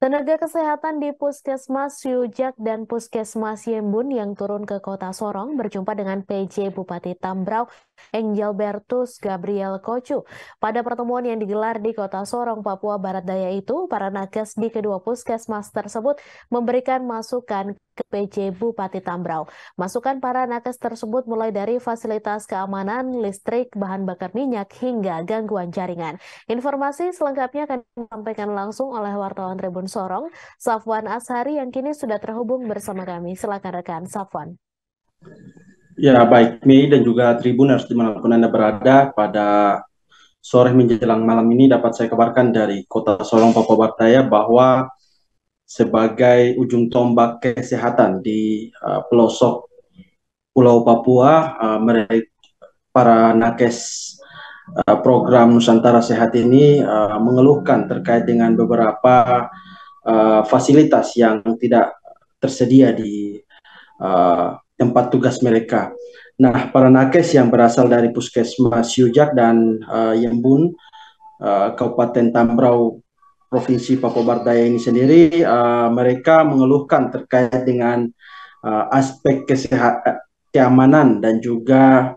Tenaga kesehatan di Puskesmas Yujak dan Puskesmas Yembun yang turun ke Kota Sorong berjumpa dengan PJ Bupati Tambrau, Engelbertus Gabriel Kocu. Pada pertemuan yang digelar di Kota Sorong, Papua Barat Daya itu, para nakes di kedua puskesmas tersebut memberikan masukan ke PJ Bupati Tambrau. Masukan para nakes tersebut mulai dari fasilitas keamanan, listrik, bahan bakar minyak, hingga gangguan jaringan. Informasi selengkapnya akan disampaikan langsung oleh wartawan Tribun Sorong, Safwan Ashari yang kini sudah terhubung bersama kami. Silakan rekan Safwan. Ya, baik Mei dan juga Tribuners dimanapun Anda berada, pada sore menjelang malam ini dapat saya kabarkan dari Kota Sorong, Papua Barat Daya bahwa sebagai ujung tombak kesehatan di pelosok Pulau Papua, mereka para nakes program Nusantara Sehat ini mengeluhkan terkait dengan beberapa fasilitas yang tidak tersedia di tempat tugas mereka. Nah, para nakes yang berasal dari Puskesmas Yujak dan Yembun, Kabupaten Tambrau, Provinsi Papua Barat Daya ini sendiri, mereka mengeluhkan terkait dengan aspek kesehatan, keamanan, dan juga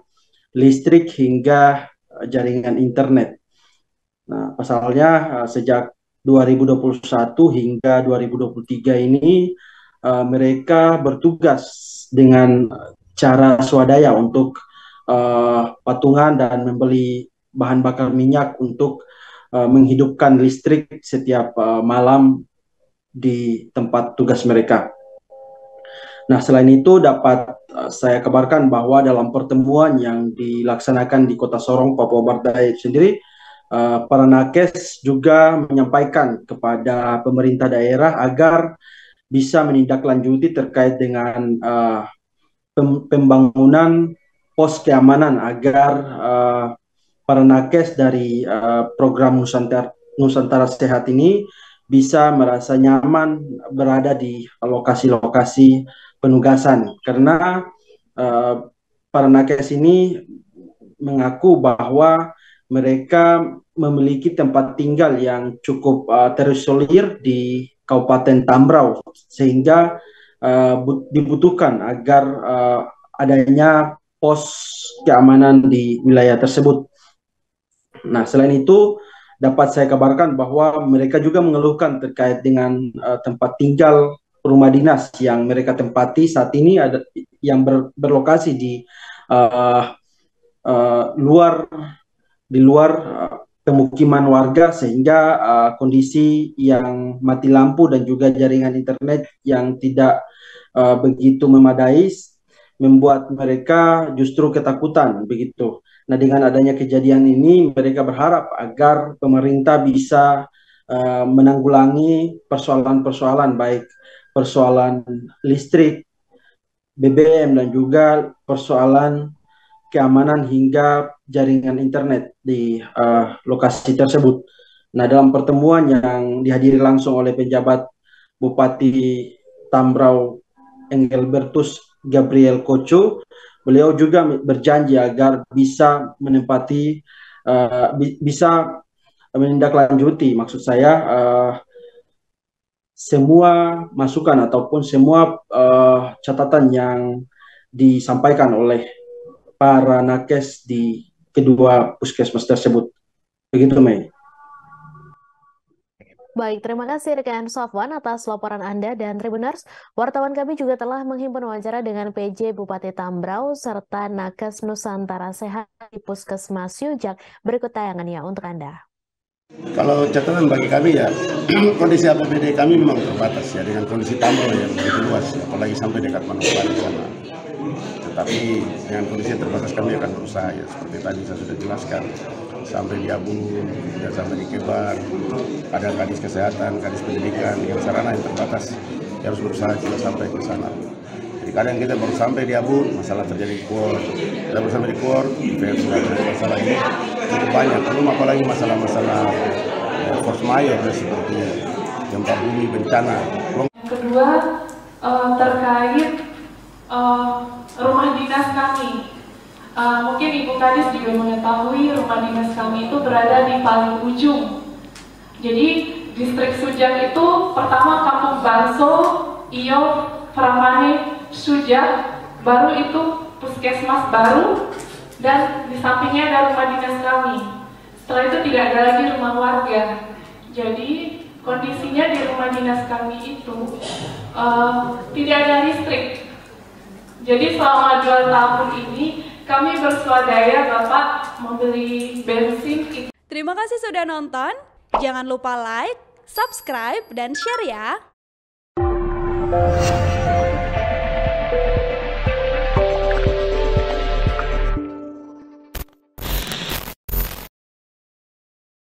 listrik hingga jaringan internet. Nah, pasalnya sejak 2021 hingga 2023 ini mereka bertugas dengan cara swadaya untuk patungan dan membeli bahan bakar minyak untuk menghidupkan listrik setiap malam di tempat tugas mereka. Nah, selain itu dapat saya kabarkan bahwa dalam pertemuan yang dilaksanakan di Kota Sorong, Papua Barat Daya sendiri, para nakes juga menyampaikan kepada pemerintah daerah agar bisa menindaklanjuti terkait dengan pembangunan pos keamanan agar para nakes dari program Nusantara Sehat ini bisa merasa nyaman berada di lokasi-lokasi penugasan, karena para nakes ini mengaku bahwa mereka memiliki tempat tinggal yang cukup terisolir di Kabupaten Tambrau, sehingga dibutuhkan agar adanya pos keamanan di wilayah tersebut. Nah, selain itu dapat saya kabarkan bahwa mereka juga mengeluhkan terkait dengan tempat tinggal rumah dinas yang mereka tempati saat ini, ada yang berlokasi di uh, luar pemukiman warga, sehingga kondisi yang mati lampu dan juga jaringan internet yang tidak begitu memadai membuat mereka justru ketakutan begitu. Nah, dengan adanya kejadian ini, mereka berharap agar pemerintah bisa menanggulangi persoalan-persoalan, baik persoalan listrik, BBM, dan juga persoalan keamanan hingga jaringan internet di lokasi tersebut. Nah, dalam pertemuan yang dihadiri langsung oleh penjabat Bupati Tambrau, Engelbertus Gabriel Koco, beliau juga berjanji agar bisa menempati, bisa menindaklanjuti, maksud saya, semua masukan ataupun semua catatan yang disampaikan oleh para nakes di kedua puskesmas tersebut. Begitu, Mei. Baik, terima kasih rekan Safwan atas laporan Anda dan Tribuners. Wartawan kami juga telah menghimpun wawancara dengan PJ Bupati Tambrau serta Nakes Nusantara Sehat di Puskesmas Yujak. Berikut tayangannya untuk Anda. Kalau catatan bagi kami ya, kondisi APBD kami memang terbatas ya, dengan kondisi Tambrau yang begitu luas, apalagi sampai dekat Manokwari sana. Tetapi dengan kondisi terbatas kami akan berusaha ya, seperti tadi saya sudah jelaskan, sampai di Abu, dan sampai di Kebar, ada kadis kesehatan, kadis pendidikan, yang sarana yang terbatas, yang harus berusaha juga sampai ke sana. Jadi kadang kita baru sampai di Abu, masalah terjadi di Kuor, kita baru sampai di Kuor, masalah ini cukup banyak, belum apalagi masalah-masalah force majeure seperti gempa bumi, bencana. Yang kedua, terkait rumah dinas kami. Mungkin Ibu Kadis juga mengetahui rumah dinas kami itu berada di paling ujung. Jadi distrik Sujak itu pertama Kampung Banso, Iyo, Pramane, Sujak, baru itu puskesmas baru, dan di sampingnya ada rumah dinas kami. Setelah itu tidak ada lagi rumah warga. Jadi kondisinya di rumah dinas kami itu tidak ada listrik. Jadi selama 2 tahun ini kami bersuadaya Bapak membeli bensin. Terima kasih sudah nonton. Jangan lupa like, subscribe, dan share ya.